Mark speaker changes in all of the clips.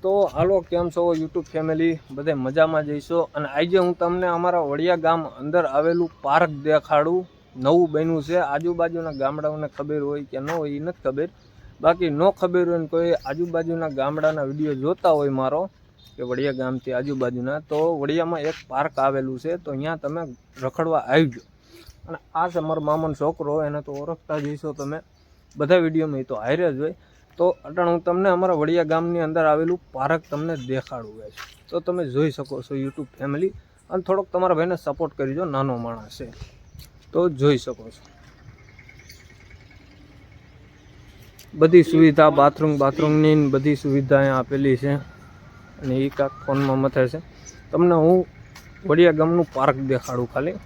Speaker 1: તો હાલો, કેમ છો યુટ્યુબ ફેમિલી? બધે મજામાં જઈશો. અને આજે હું તમને અમારા વડિયા ગામ અંદર આવેલું પાર્ક દેખાડું. નવું બન્યું છે. આજુબાજુના ગામડાઓને ખબર હોય કે ન હોય એ નથી ખબર. બાકી ન ખબર હોય ને કોઈ આજુબાજુના ગામડાના વિડીયો જોતા હોય મારો કે વડિયા ગામથી આજુબાજુના, તો વડિયામાં એક પાર્ક આવેલું છે. તો અહીંયા તમે રખડવા આવજો. અને આ છે મારો મામાનો છોકરો, એને તો ઓળખતા જઈશો તમે બધા વિડીયોમાં, એ તો હારે જ હોય. તો અટાણ હું તમને અમારા વડિયા ગામની અંદર આવેલું પાર્ક તમને દેખાડું ગાઈસ. તો તમે જોઈ શકો છો યુટ્યુબ ફેમિલી. અને થોડોક તમારા ભાઈને સપોર્ટ કરીજો, નાનો માણસ છે તો જોઈ શકો છો. બધી સુવિધા બાથરૂમની બધી સુવિધા અહીંયા આપેલી છે. અને એ કાંક ફોનમાં મથે છે. તમને હું વડિયા ગામનું પાર્ક દેખાડું ખાલી.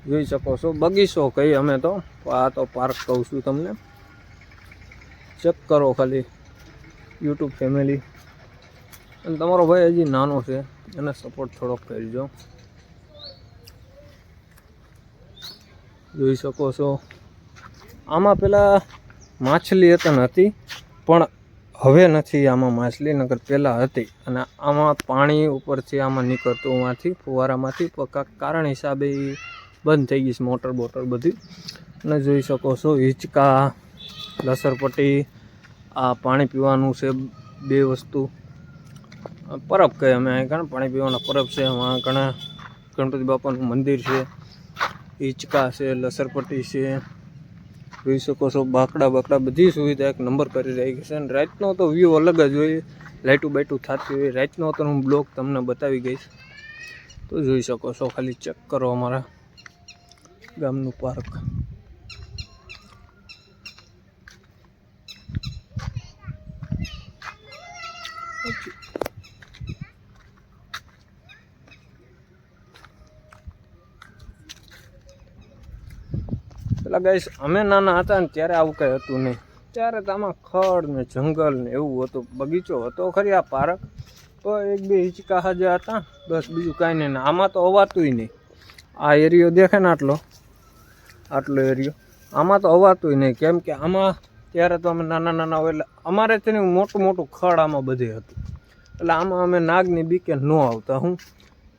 Speaker 1: જોઈ શકો છો. બગીચો કહીએ અમે તો, આ તો પાર્ક કહું છું તમને. ચેક કરો ખાલી યુટ્યુબ ફેમિલી. અને તમારો ભાઈ હજી નાનો છે, એને સપોર્ટ થોડોક કરજો. જોઈ શકો છો. આમાં પેલા માછલી હતી પણ હવે નથી આમાં માછલી, નકર પહેલાં હતી. અને આમાં પાણી ઉપરથી આમાં નીકળતું આમાંથી ફુવારામાંથી, કારણ હિસાબે બંધ થઈ ગઈ છે મોટર બોટર બધી. અને જોઈ શકો છો હિંચકા, લસરપટ્ટી, આ પાણી પીવાનું છે. બે વસ્તુ પરબ કહે અમે અહીં, કારણ પાણી પીવાના પરબ છે. એમાં ઘણા ગણપતિ બાપાનું મંદિર છે, હિંચકા છે, લસરપટ્ટી છે. જોઈ શકો છો બાકડા બધી સુવિધા એક નંબર કરી રહી છે. અને રાતનો તો વ્યૂ અલગ જ હોય, લાઇટું બાઇટું થતી હોય. રાતનો તો હું બ્લોગ તમને બતાવી ગઈશ, તો જોઈ શકો છો. ખાલી ચેક કરો અમારા ગામનું પાર્ક. પેલા ગાઈસ અમે નાના હતા ને ત્યારે આવું કંઈ હતું નહીં. ત્યારે તો આમાં ખડ ને જંગલ ને એવું હતું. બગીચો હતો ખરી આ પાર્ક, તો એક બે હિંચકા હાજા હતા, બસ બીજું કાંઈ નહીં. આમાં તો અવાતુંય નહીં. આ એરિયો દેખે ને આટલો એરિયો, આમાં તો અવાતુંય નહીં. કેમ કે આમાં ત્યારે તો અમે નાના હોય એટલે અમારે તેની મોટું ખડ આમાં બધે હતું. એટલે આમાં અમે નાગની બીકે ન આવતા. હું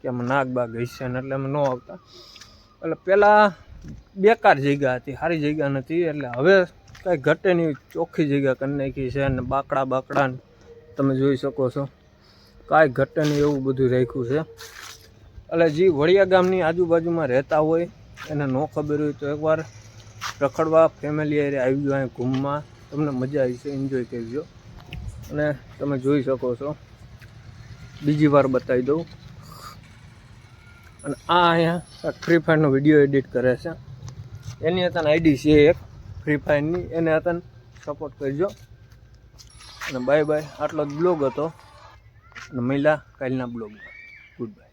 Speaker 1: કે અમે નાગ બાગ હશે ને એટલે અમે ન આવતા. એટલે પહેલાં બેકાર જગ્યા હતી, સારી જગ્યા નથી. એટલે હવે કાંઈ ઘટે નહીં, ચોખ્ખી જગ્યા કરી નાખી છે. અને બાકડા તમે જોઈ શકો છો, કાંઈ ઘટે નહીં એવું બધું રાખ્યું છે. એટલે જે વડિયા ગામની આજુબાજુમાં રહેતા હોય એને ન ખબર હોય તો એકવાર રખડવા ફેમિલી હારે આવી ગયો, અહીં ઘૂમવા તમને મજા આવી છે, એન્જોય કરજો. અને તમે જોઈ શકો છો, બીજી વાર બતાવી દઉં. અને આ અહીંયા ફ્રી ફાયરનો વિડીયો એડિટ કરે છે. એની હતા આઈડી છે એક ફ્રી ફાયરની, એને હતા સપોર્ટ કરજો. અને બાય બાય. આટલો જ બ્લોગ હતો. અને મળ્યા કાલના બ્લોગમાં. Good bye.